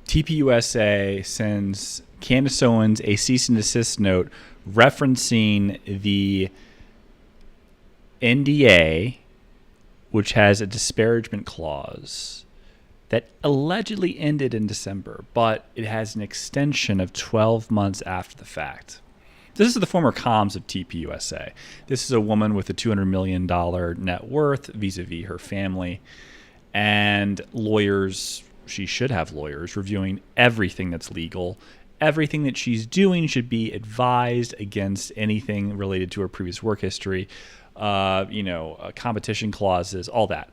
TPUSA sends Candace Owens a cease and desist note referencing the NDA, which has a disparagement clause that allegedly ended in December, but it has an extension of 12 months after the fact. This is the former comms of TPUSA. This is a woman with a $200 million net worth vis-a-vis her family, and lawyers, she should have lawyers, reviewing everything that's legal. Everything that she's doing should be advised against anything related to her previous work history, competition clauses, all that.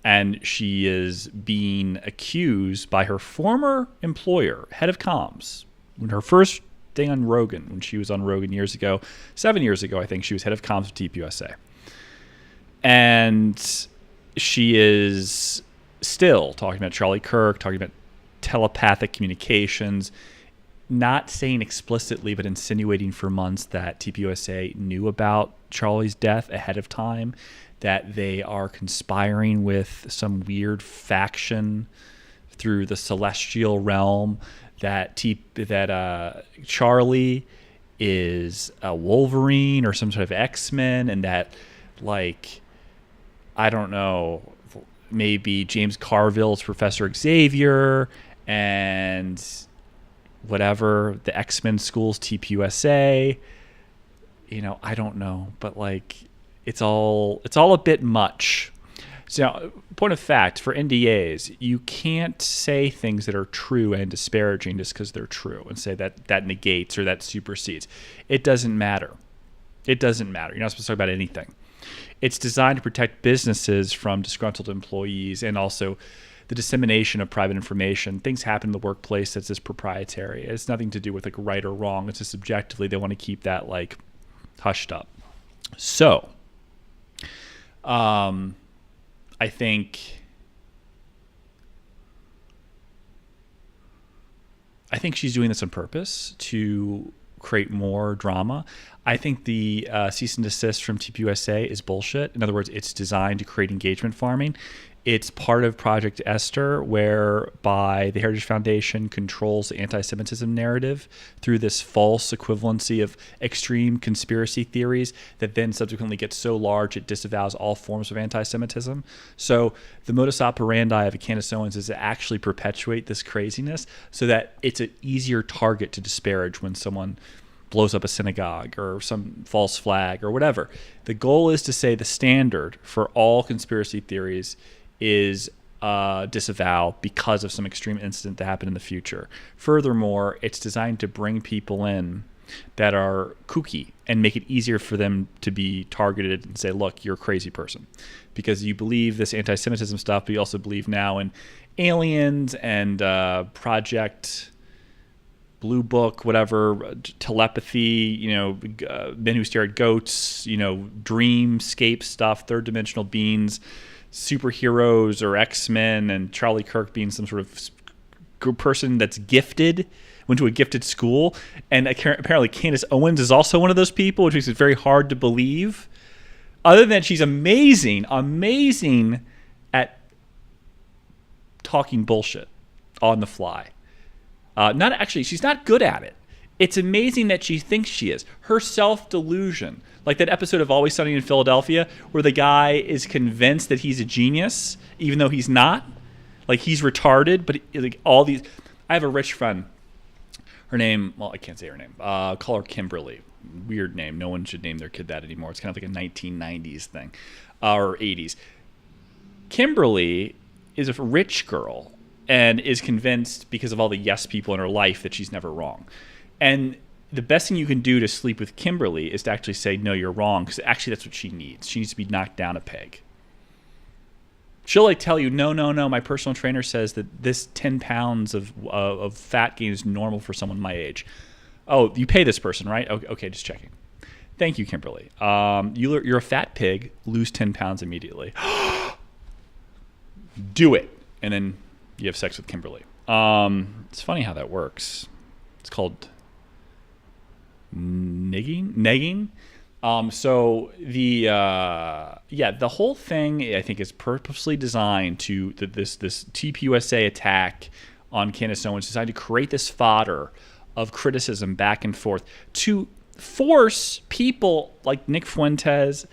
And she is being accused by her former employer, head of comms, when her first day on Rogan, when she was on Rogan years ago, 7 years ago, I think, she was head of comms of TPUSA. And she is still talking about Charlie Kirk, talking about telepathic communications, not saying explicitly, but insinuating for months that TPUSA knew about Charlie's death ahead of time, that they are conspiring with some weird faction through the celestial realm, that Charlie is a Wolverine or some sort of X-Men, and that, like, I don't know, maybe James Carville is Professor Xavier, and whatever, the X-Men school's TPUSA. I don't know, but like, it's all a bit much. So, point of fact, for NDAs, you can't say things that are true and disparaging just because they're true and say that negates or that supersedes. It doesn't matter. It doesn't matter. You're not supposed to talk about anything. It's designed to protect businesses from disgruntled employees and also the dissemination of private information. Things happen in the workplace that's just proprietary. It's nothing to do with like right or wrong. It's just subjectively they want to keep that like hushed up. So, I think she's doing this on purpose to create more drama. I think the cease and desist from TPUSA is bullshit. In other words, it's designed to create engagement farming. It's part of Project Esther, whereby the Heritage Foundation controls the anti-Semitism narrative through this false equivalency of extreme conspiracy theories that then subsequently gets so large it disavows all forms of anti-Semitism. So the modus operandi of Candace Owens is to actually perpetuate this craziness so that it's an easier target to disparage when someone blows up a synagogue or some false flag or whatever. The goal is to say the standard for all conspiracy theories is disavow because of some extreme incident that happened in the future. Furthermore, it's designed to bring people in that are kooky and make it easier for them to be targeted and say, look, you're a crazy person because you believe this anti-Semitism stuff, but you also believe now in aliens and Project Blue Book, whatever, telepathy, men who stare at goats, dreamscape stuff, third dimensional beings, superheroes or X-Men, and Charlie Kirk being some sort of person that's gifted, went to a gifted school. And apparently Candace Owens is also one of those people, which makes it very hard to believe. Other than that, she's amazing at talking bullshit on the fly. She's not good at it. It's amazing that she thinks she is. Her self-delusion, like that episode of Always Sunny in Philadelphia, where the guy is convinced that he's a genius, even though he's not. Like, he's retarded, but all these... I have a rich friend. Her name... Well, I can't say her name. Call her Kimberly. Weird name. No one should name their kid that anymore. It's kind of like a 1990s thing. Or 80s. Kimberly is a rich girl and is convinced because of all the yes people in her life that she's never wrong. And the best thing you can do to sleep with Kimberly is to actually say, no, you're wrong, because actually that's what she needs. She needs to be knocked down a peg. She'll tell you, no, my personal trainer says that this 10 pounds of fat gain is normal for someone my age. Oh, you pay this person, right? Okay, just checking. Thank you, Kimberly. You're a fat pig. Lose 10 pounds immediately. Do it. And then you have sex with Kimberly. It's funny how that works. It's called negging. So the whole thing I think is purposely designed to this TPUSA attack on Candace Owens, decided to create this fodder of criticism back and forth to force people like Nick Fuentes,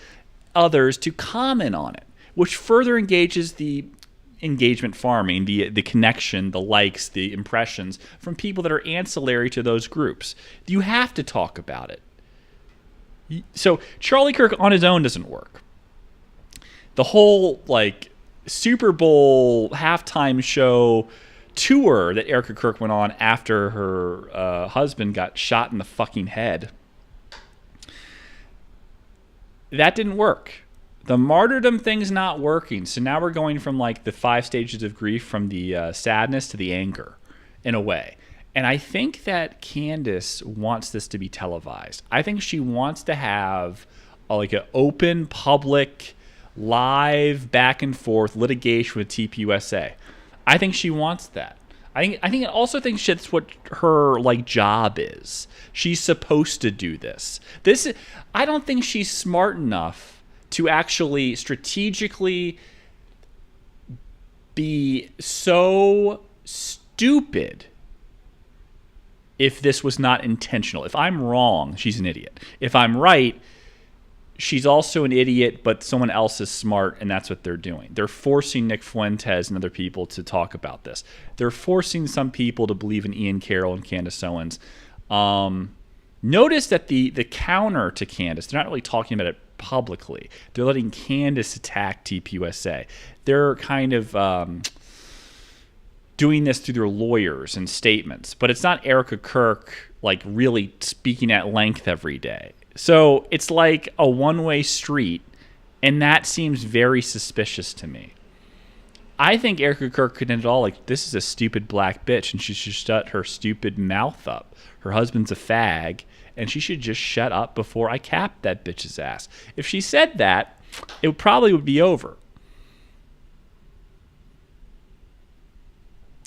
others, to comment on it, which further engages the engagement farming, the connection, the likes, the impressions from people that are ancillary to those groups. You have to talk about it. So Charlie Kirk on his own doesn't work. The whole like Super Bowl halftime show tour that Erica Kirk went on after her husband got shot in the fucking head, that didn't work. The martyrdom thing's not working. So now we're going from like the 5 stages of grief, from the sadness to the anger in a way. And I think that Candace wants this to be televised. I think she wants to have like an open, public, live, back and forth litigation with TPUSA. I think she wants that. I also think that's what her like job is. She's supposed to do this. I don't think she's smart enough to actually strategically be so stupid if this was not intentional. If I'm wrong, she's an idiot. If I'm right, she's also an idiot, but someone else is smart, and that's what they're doing. They're forcing Nick Fuentes and other people to talk about this. They're forcing some people to believe in Ian Carroll and Candace Owens. Notice that the counter to Candace, they're not really talking about it publicly. They're letting Candace attack TPUSA. They're kind of doing this through their lawyers and statements, but it's not Erica Kirk like really speaking at length every day. So it's like a one-way street, and that seems very suspicious to me. I think Erica Kirk could end it all like, this is a stupid black bitch, and she should shut her stupid mouth up. Her husband's a fag, and she should just shut up before I cap that bitch's ass. If she said that, it probably would be over.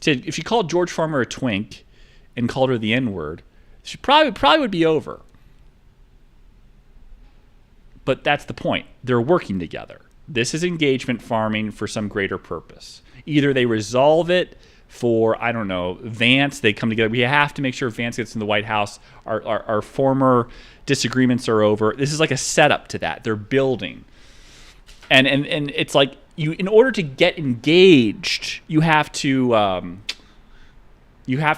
If she called George Farmer a twink and called her the N-word, she probably would be over. But that's the point. They're working together. This is engagement farming for some greater purpose. Either they resolve it for, I don't know, Vance. They come together. We have to make sure Vance gets in the White House. Our former disagreements are over. This is like a setup to that. They're building. And it's like, in order to get engaged, you have to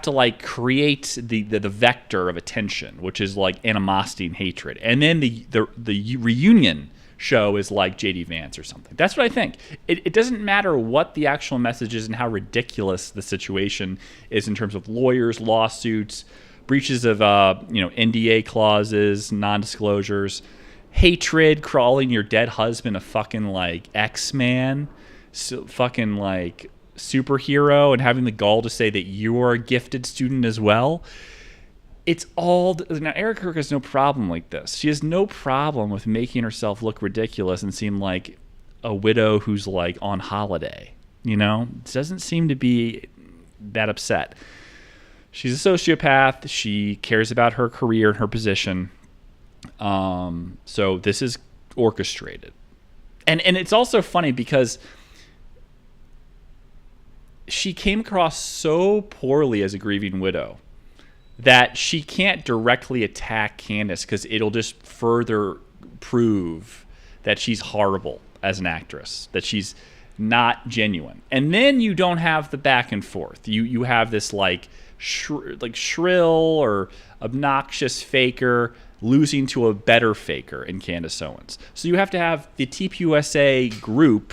like create the vector of attention, which is like animosity and hatred. And then the reunion show is like JD Vance or something. That's what I think. It doesn't matter what the actual message is and how ridiculous the situation is in terms of lawyers, lawsuits, breaches of NDA clauses, non-disclosures, hatred, calling your dead husband a fucking like X-Man, fucking like superhero, and having the gall to say that you're a gifted student as well. It's all now. Erica Kirk has no problem like this. She has no problem with making herself look ridiculous and seem like a widow who's like on holiday. Doesn't seem to be that upset. She's a sociopath. She cares about her career and her position. So this is orchestrated, and it's also funny because she came across so poorly as a grieving widow that she can't directly attack Candace because it'll just further prove that she's horrible as an actress, that she's not genuine. And then you don't have the back and forth. You have this like shrill or obnoxious faker losing to a better faker in Candace Owens. So you have to have the TPUSA group,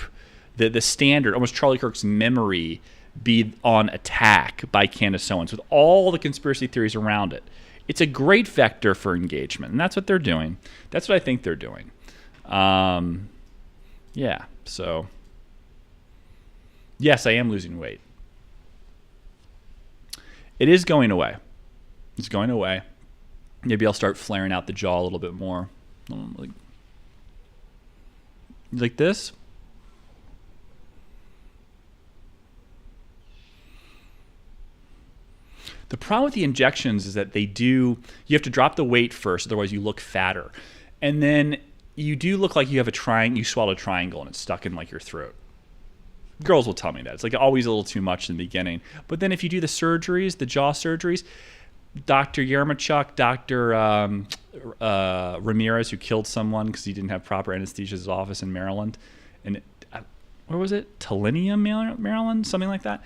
the standard, almost Charlie Kirk's memory, be on attack by Candace Owens with all the conspiracy theories around it. It's a great vector for engagement, and that's what they're doing. That's what I think they're doing. Yeah, so yes, I am losing weight. It is going away. It's going away. Maybe I'll start flaring out the jaw a little bit more. Like this? The problem with the injections is that you have to drop the weight first, otherwise you look fatter. And then you do look like you have you swallowed a triangle and it's stuck in like your throat. Girls will tell me that. It's like always a little too much in the beginning. But then if you do the surgeries, the jaw surgeries, Dr. Yermachuk, Dr. Ramirez, who killed someone because he didn't have proper anesthesia at his office in Maryland. And where was it? Tulinium, Maryland? Something like that.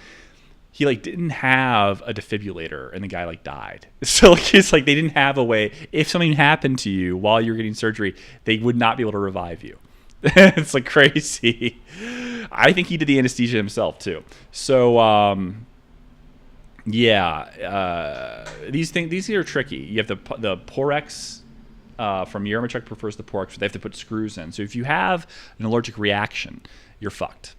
He like didn't have a defibrillator and the guy like died. So like, it's like they didn't have a way. If something happened to you while you were getting surgery, they would not be able to revive you. It's like crazy. I think he did the anesthesia himself too. So these are tricky. You have the Porex from Yermachuk prefers the Porex. They have to put screws in. So if you have an allergic reaction, you're fucked.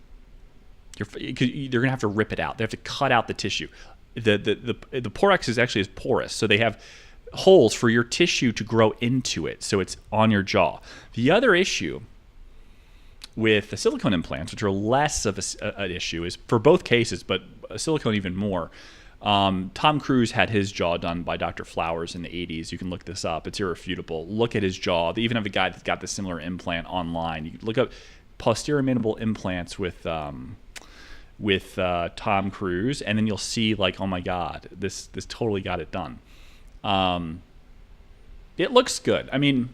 They're gonna have to rip it out. They have to cut out the tissue. The Porex is actually porous, so they have holes for your tissue to grow into it, so it's on your jaw. The other issue with the silicone implants, which are less of an issue, is for both cases, but silicone even more. Tom Cruise had his jaw done by Dr. Flowers in the 80s. You can look this up. It's irrefutable. Look at his jaw. They even have a guy that's got the similar implant online. You can look up posterior mandible implants with Tom Cruise, and then you'll see like, oh my God, this totally got it done. It looks good. I mean,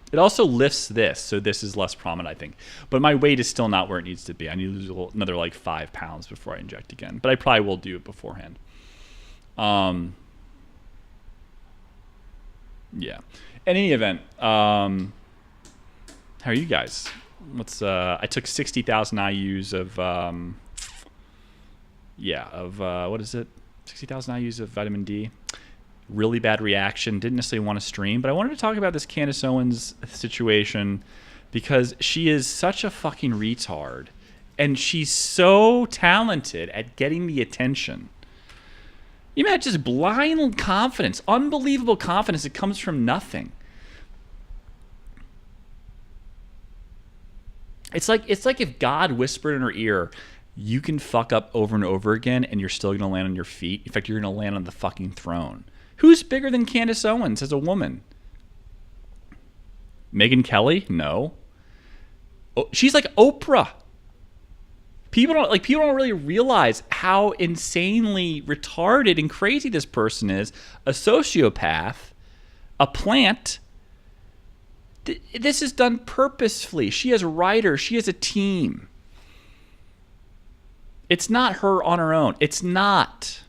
it also lifts this, so this is less prominent, I think. But my weight is still not where it needs to be. I need to lose another like 5 pounds before I inject again. But I probably will do it beforehand. Yeah. In any event, how are you guys? I took 60,000 IUs of what is it? 60,000 IUs of vitamin D. Really bad reaction. Didn't necessarily want to stream, but I wanted to talk about this Candace Owens situation because she is such a fucking retard, and she's so talented at getting the attention. You imagine just blind confidence, unbelievable confidence that comes from nothing. It's like if God whispered in her ear, you can fuck up over and over again and you're still going to land on your feet. In fact, you're going to land on the fucking throne. Who's bigger than Candace Owens as a woman? Megyn Kelly? No. Oh, she's like Oprah. People don't really realize how insanely retarded and crazy this person is. A sociopath, a plant. This is done purposefully. She has writers. She has a team. It's not her on her own. It's not.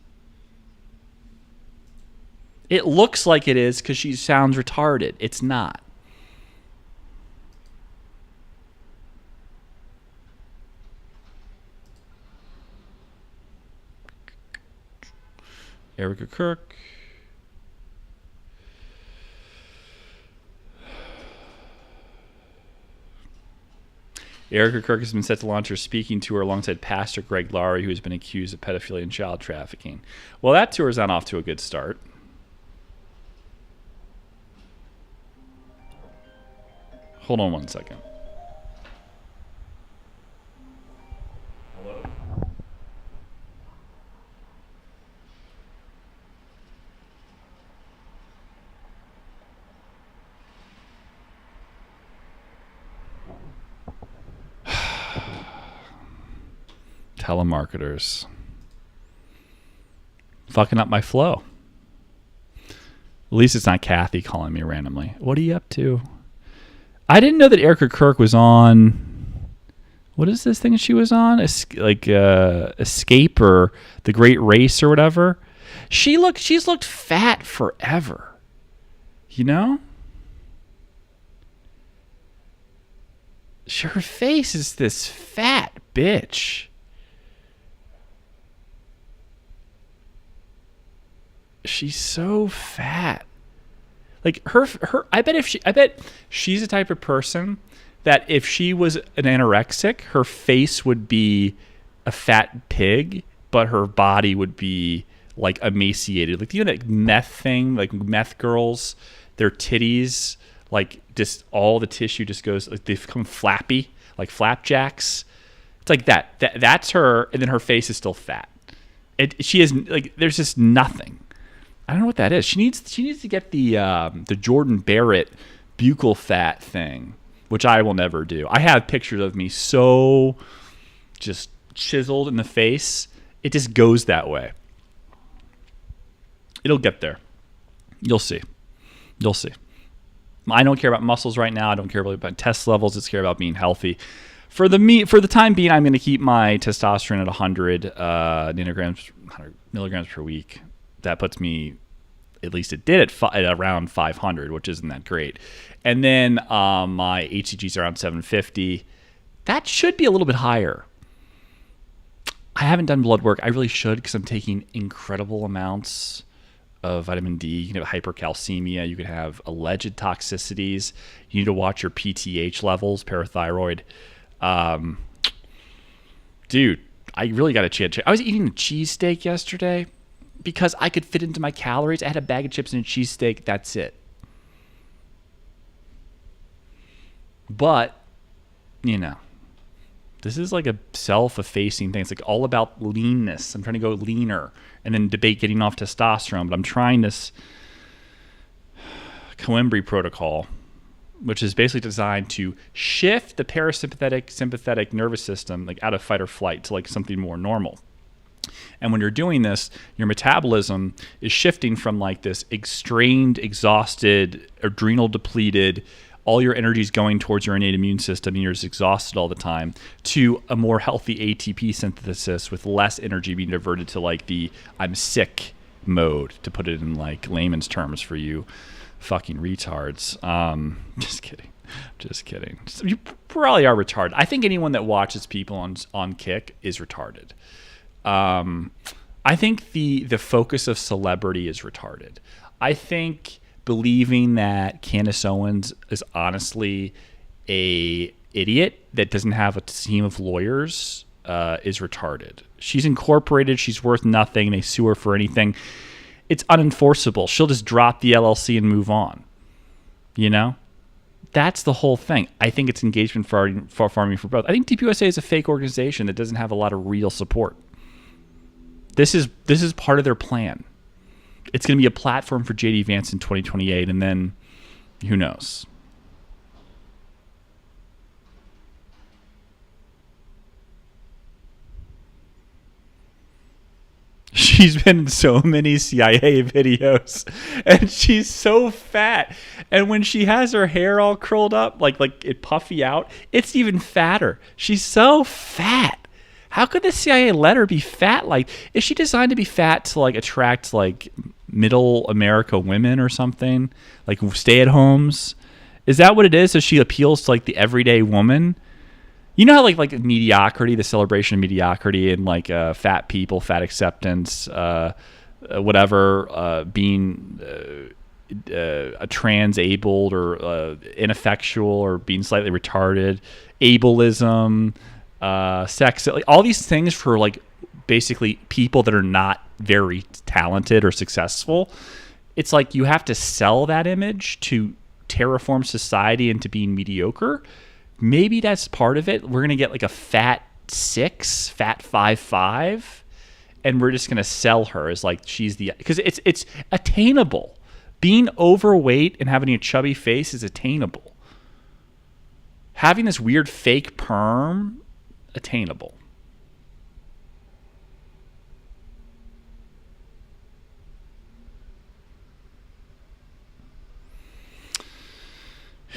It looks like it is because she sounds retarded. It's not. Erica Kirk. Erica Kirk has been set to launch her speaking tour alongside Pastor Greg Laurie, who has been accused of pedophilia and child trafficking. Well, that tour is not off to a good start. Hold on one second. Hello? Telemarketers. Fucking up my flow. At least it's not Kathy calling me randomly. What are you up to? I didn't know that Erica Kirk was on. What is this thing she was on? Escape or The Great Race or whatever. She's looked fat forever. You know? Her face is this fat bitch. She's so fat. Like her I bet she's the type of person that if she was an anorexic, her face would be a fat pig, but her body would be like emaciated. Like, you know that meth thing, like meth girls, their titties, like just all the tissue just goes, like they become flappy, like flapjacks. It's like that. That's her, and then her face is still fat. She is like, there's just nothing. I don't know what that is. She needs to get the Jordan Barrett buccal fat thing. which I will never do. I have pictures of me so just chiseled in the face. It just goes that way. It'll get there. You'll see. You'll see. I don't care about muscles right now. I don't care about test levels. I just care about being healthy. For the time being, I'm going to keep my testosterone at 100 nanograms, 100 milligrams per week. That puts me, at least it did at around 500, which isn't that great. And then my HCG's around 750. That should be a little bit higher. I haven't done blood work. I really should, because I'm taking incredible amounts of vitamin D. You can have hypercalcemia. You could have alleged toxicities. You need to watch your PTH levels, parathyroid. Dude, I really got to check. I was eating a cheesesteak yesterday because I could fit into my calories. I had a bag of chips and a cheesesteak. That's it. But, this is like a self-effacing thing. It's like all about leanness. I'm trying to go leaner and then debate getting off testosterone. But I'm trying this Coimbra protocol, which is basically designed to shift the parasympathetic sympathetic nervous system like out of fight or flight to like something more normal. And when you're doing this, your metabolism is shifting from like this strained, exhausted, adrenal depleted, all your energy is going towards your innate immune system and you're just exhausted all the time, to a more healthy ATP synthesis with less energy being diverted to like the I'm sick mode, to put it in like layman's terms for you fucking retards. Just kidding. You probably are retarded. I think anyone that watches people on Kick is retarded. I think the focus of celebrity is retarded. I think believing that Candace Owens is honestly a idiot that doesn't have a team of lawyers is retarded. She's incorporated. She's worth nothing. They sue her for anything. It's unenforceable. She'll just drop the LLC and move on. That's the whole thing. I think it's engagement farming for both. I think TPUSA is a fake organization that doesn't have a lot of real support. This is part of their plan. It's going to be a platform for JD Vance in 2028, and then who knows? She's been in so many CIA videos, and she's so fat. And when she has her hair all curled up, like it puffy out, it's even fatter. She's so fat. How could the CIA let her be fat? Like, is she designed to be fat to like attract like middle America women or something? Like stay-at-homes? Is that what it is? So she appeals to like the everyday woman? You know how like mediocrity, the celebration of mediocrity, and like fat people, fat acceptance, being a trans-abled or ineffectual or being slightly retarded, ableism, sex, like all these things for like basically people that are not very talented or successful. It's like you have to sell that image to terraform society into being mediocre. Maybe that's part of it. We're going to get like a fat 6, fat 5'5", and we're just going to sell her as like she's the, because it's attainable. Being overweight and having a chubby face is attainable. Having this weird fake perm, attainable.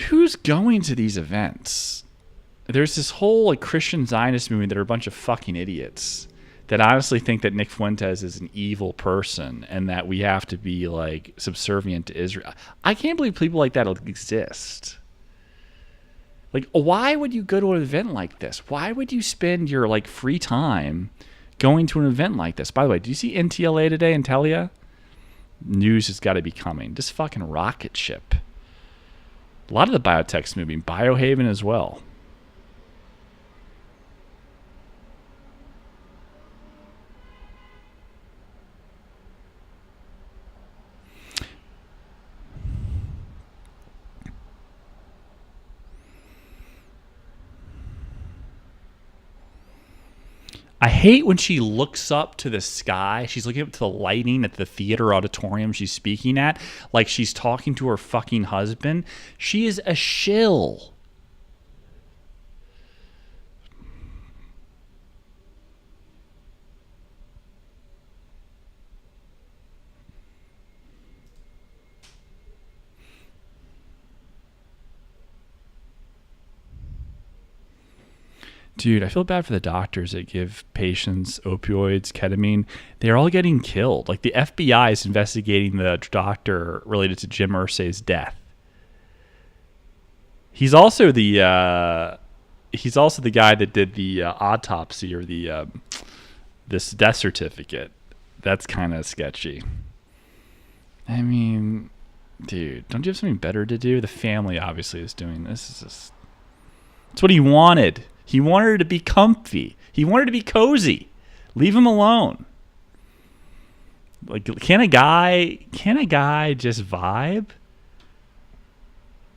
Who's going to these events? There's this whole like Christian Zionist movement that are a bunch of fucking idiots that honestly think that Nick Fuentes is an evil person and that we have to be like subservient to Israel. I can't believe people like that exist. Like, why would you go to an event like this? Why would you spend your like free time going to an event like this? By the way, do you see NTLA today in Telia? News has got to be coming. This fucking rocket ship. A lot of the biotech's moving. Biohaven as well. I hate when she looks up to the sky. She's looking up to the lighting at the theater auditorium she's speaking at, like she's talking to her fucking husband. She is a shill. Dude, I feel bad for the doctors that give patients opioids, ketamine. They're all getting killed. Like the FBI is investigating the doctor related to Jim Irsay's death. He's also the guy that did the autopsy or the this death certificate. That's kind of sketchy. I mean, dude, don't you have something better to do? The family obviously is doing this. It's what he wanted. He wanted her to be comfy. He wanted her to be cozy. Leave him alone. Like, can a guy just vibe?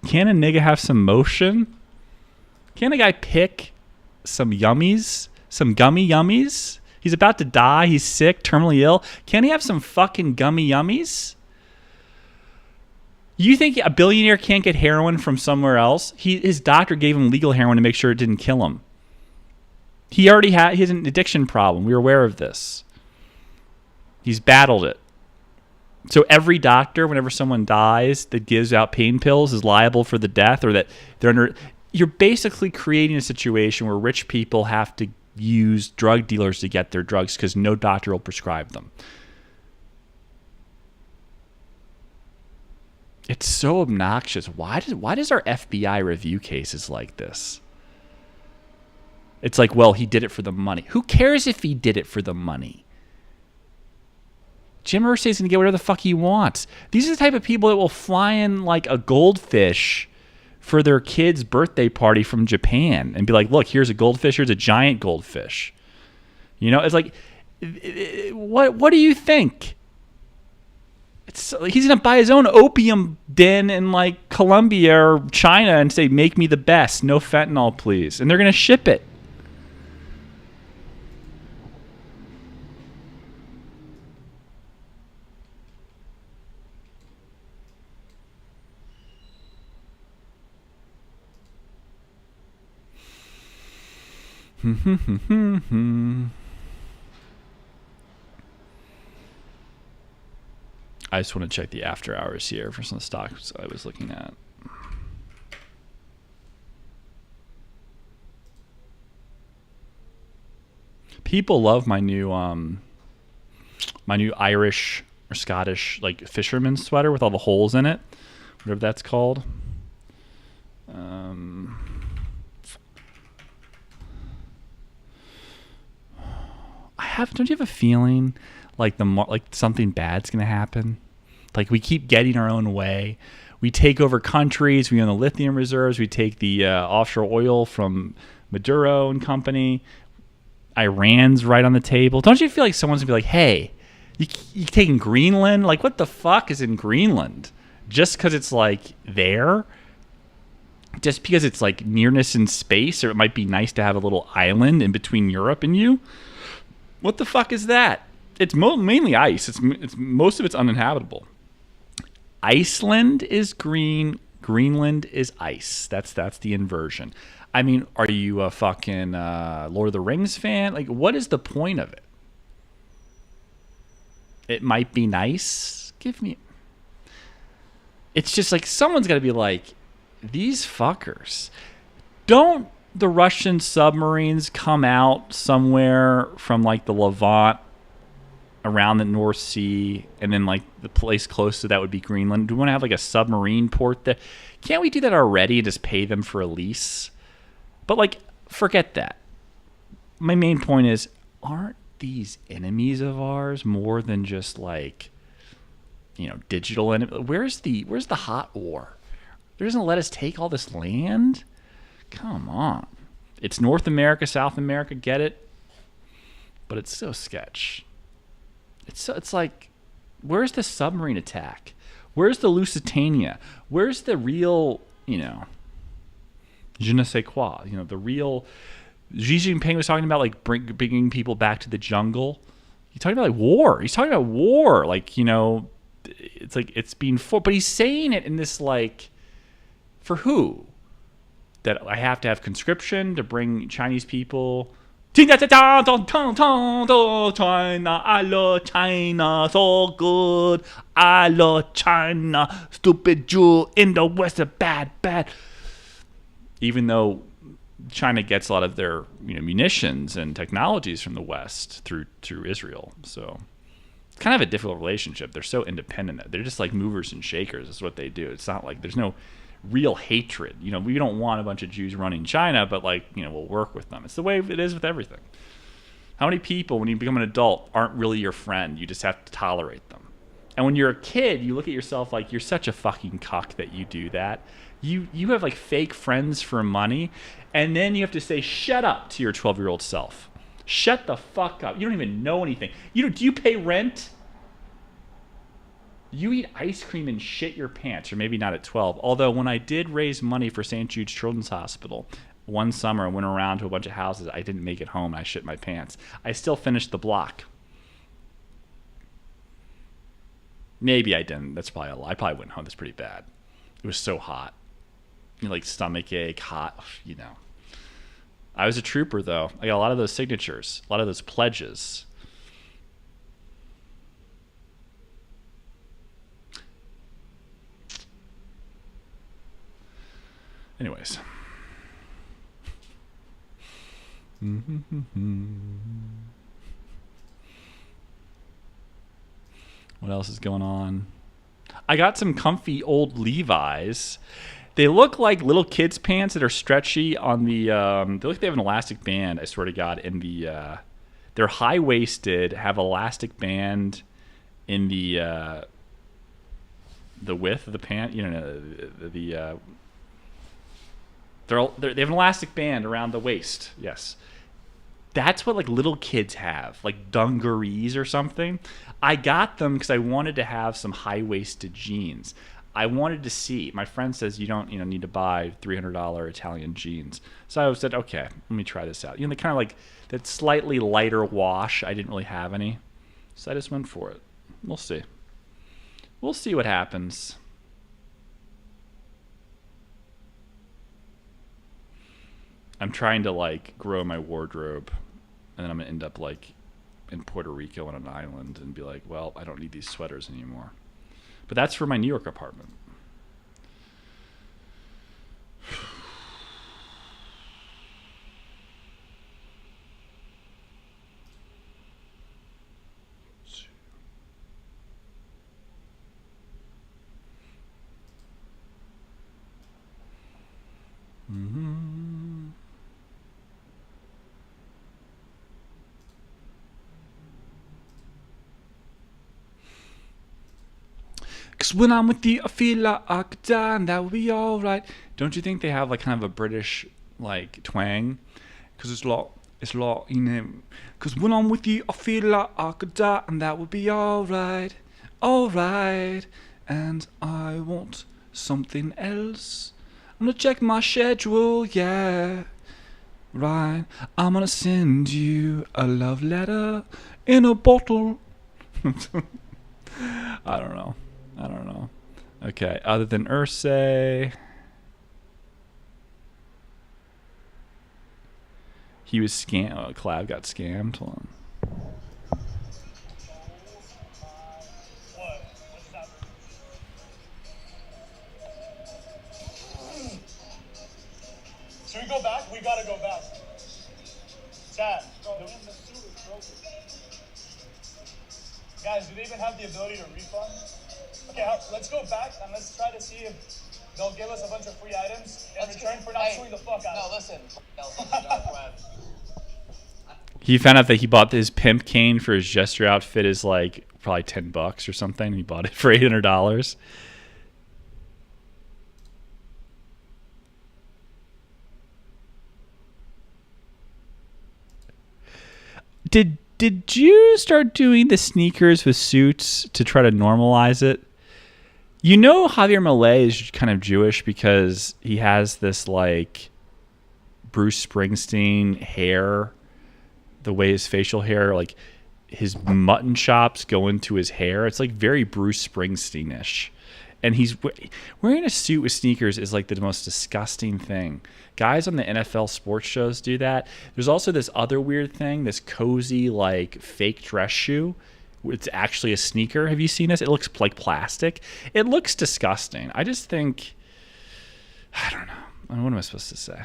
Can a nigga have some motion? Can a guy pick some yummies? Some gummy yummies? He's about to die. He's sick, terminally ill. Can he have some fucking gummy yummies? You think a billionaire can't get heroin from somewhere else? His doctor gave him legal heroin to make sure it didn't kill him. He has an addiction problem. We were aware of this. He's battled it. So every doctor, whenever someone dies that gives out pain pills, is liable for the death, or that they're under. You're basically creating a situation where rich people have to use drug dealers to get their drugs because no doctor will prescribe them. It's so obnoxious. Why does our FBI review cases like this? It's like, well, he did it for the money. Who cares if he did it for the money? Jim Irsay's going to get whatever the fuck he wants. These are the type of people that will fly in like a goldfish for their kid's birthday party from Japan and be like, look, here's a goldfish. Here's a giant goldfish. You know, it's like, what do you think? He's going to buy his own opium den in like Colombia or China and say, make me the best. No fentanyl, please. And they're going to ship it. I just want to check the after hours here for some stocks I was looking at. People love my new Irish or Scottish like fisherman sweater with all the holes in it, whatever that's called. Don't you have a feeling like something bad's gonna happen? Like we keep getting our own way. We take over countries. We own the lithium reserves. We take the offshore oil from Maduro and company. Iran's right on the table. Don't you feel like someone's gonna be like, "Hey, you taking Greenland? Like, what the fuck is in Greenland? Just because it's like there? Just because it's like nearness in space, or it might be nice to have a little island in between Europe and you? What the fuck is that? It's mainly ice. It's most of it's uninhabitable. Iceland is green. Greenland is ice. That's the inversion. I mean, are you a fucking Lord of the Rings fan? Like, what is the point of it? It might be nice. It's just like someone's got to be like, these fuckers. Don't the Russian submarines come out somewhere from like the Levant around the North Sea, and then like the place close to that would be Greenland? Do we want to have like a submarine port there? Can't we do that already and just pay them for a lease? But like, forget that. My main point is, aren't these enemies of ours more than just like, you know, digital enemy? Where's the hot war? They're just gonna let us take all this land? Come on. It's North America, South America, get it? But it's so sketch. It's like, where's the submarine attack? Where's the Lusitania? Where's the real, you know, je ne sais quoi? You know, the real. Xi Jinping was talking about like bringing people back to the jungle. He's talking about like war. He's talking about war. Like, you know, it's like it's being fought, but he's saying it in this like, for who? That I have to have conscription to bring Chinese people. China, I love China so good. I love China, stupid Jew in the West, bad. Even though China gets a lot of their munitions and technologies from the West through Israel. So it's kind of a difficult relationship. They're so independent. They're just like movers and shakers is what they do. It's not like there's no real hatred. We don't want a bunch of Jews running China, but we'll work with them. It's the way it is with everything. How many people, when you become an adult, aren't really your friend? You just have to tolerate them. And when you're a kid, you look at yourself like you're such a fucking cuck that you do that. You have like fake friends for money, and then you have to say shut up to your 12-year-old self. Shut the fuck up. You don't even know anything. Do you pay rent? You eat ice cream and shit your pants, or maybe not at 12. Although when I did raise money for St. Jude's Children's Hospital, one summer I went around to a bunch of houses. I didn't make it home, and I shit my pants. I still finished the block. Maybe I didn't. That's probably a lie. I probably went home. That's pretty bad. It was so hot. Like stomach ache, hot, I was a trooper, though. I got a lot of those signatures, a lot of those pledges. Anyways. What else is going on? I got some comfy old Levi's. They look like little kids' pants that are stretchy on the. They look like they have an elastic band. I swear to God, in the. They're high waisted, have elastic band in the width of the pant. They have an elastic band around the waist. Yes, that's what like little kids have, like dungarees or something. I got them because I wanted to have some high waisted jeans. I wanted to see. My friend says you don't, need to buy $300 Italian jeans. So I said, okay, let me try this out. They kind of like that slightly lighter wash. I didn't really have any, so I just went for it. We'll see. We'll see what happens. I'm trying to like grow my wardrobe, and then I'm gonna end up like in Puerto Rico on an island and be like, well, I don't need these sweaters anymore. But that's for my New York apartment. Because when I'm with you, I feel like I could die and that would be alright. Don't you think they have like kind of a British like twang? Because it's like, because when I'm with you, I feel like I could die and that would be alright. Alright. And I want something else. I'm gonna check my schedule, yeah. Right. I'm gonna send you a love letter in a bottle. I don't know. Okay, other than Ursay, he was scammed. Oh, Clav got scammed. Hold on. Should we go back? We gotta go back. Chat. Guys, do they even have the ability to refund? Okay, let's go back and let's try to see if they'll give us a bunch of free items in return for not suing the fuck out of us. No, listen. He found out that he bought his pimp cane for his gesture outfit is like probably $10 or something. He bought it for $800. Did you start doing the sneakers with suits to try to normalize it? Javier Milei is kind of Jewish because he has this like Bruce Springsteen hair, the way his facial hair, like his mutton chops go into his hair. It's like very Bruce Springsteen-ish. And he's wearing a suit with sneakers is like the most disgusting thing. Guys on the NFL sports shows do that. There's also this other weird thing, this cozy like fake dress shoe. It's actually a sneaker. Have you seen this? It looks like plastic. It looks disgusting. I just think, I don't know. What am I supposed to say?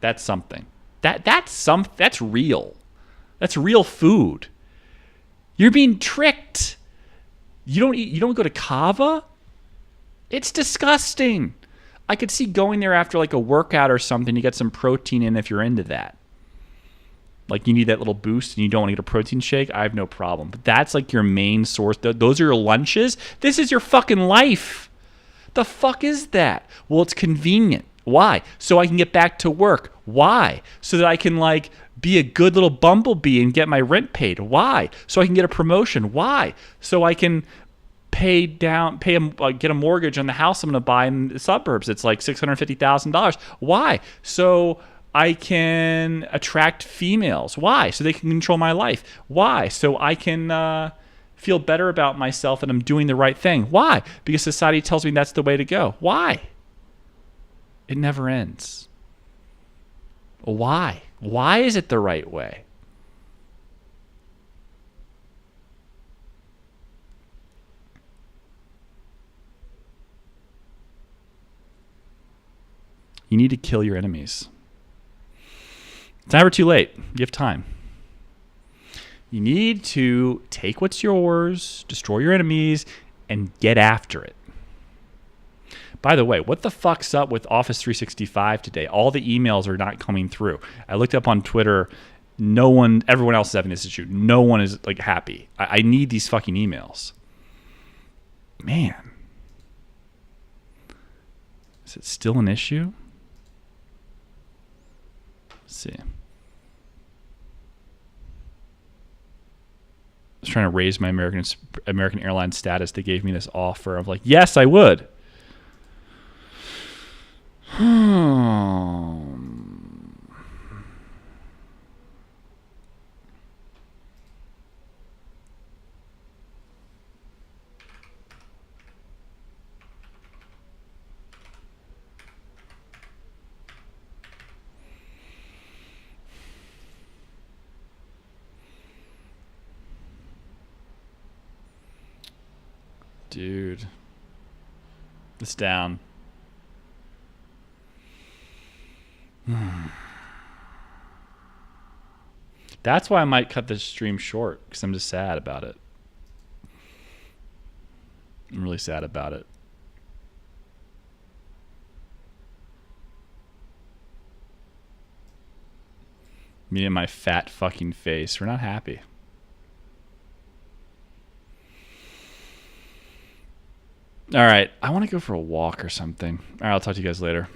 That's something. That's real. That's real food. You're being tricked. You don't go to Kava? It's disgusting. I could see going there after like a workout or something to get some protein in if you're into that. Like you need that little boost and you don't want to get a protein shake, I have no problem. But that's like your main source. Those are your lunches. This is your fucking life. The fuck is that? Well, it's convenient. Why? So I can get back to work. Why? So that I can like be a good little bumblebee and get my rent paid. Why? So I can get a promotion. Why? So I can get a mortgage on the house I'm going to buy in the suburbs. It's like $650,000. Why? So I can attract females. Why? So they can control my life. Why? So I can feel better about myself and I'm doing the right thing. Why? Because society tells me that's the way to go. Why? It never ends. Why? Why is it the right way? You need to kill your enemies. It's never too late. You have time. You need to take what's yours, destroy your enemies, and get after it. By the way, what the fuck's up with Office 365 today? All the emails are not coming through. I looked up on Twitter. Everyone else is having this issue. No one is like happy. I need these fucking emails. Man. Is it still an issue? Let's see. I was trying to raise my American Airlines status. They gave me this offer. I'm like, yes, I would. Dude. It's down. That's why I might cut this stream short, because I'm just sad about it. I'm really sad about it. Me and my fat fucking face. We're not happy. All right. I want to go for a walk or something. All right. I'll talk to you guys later.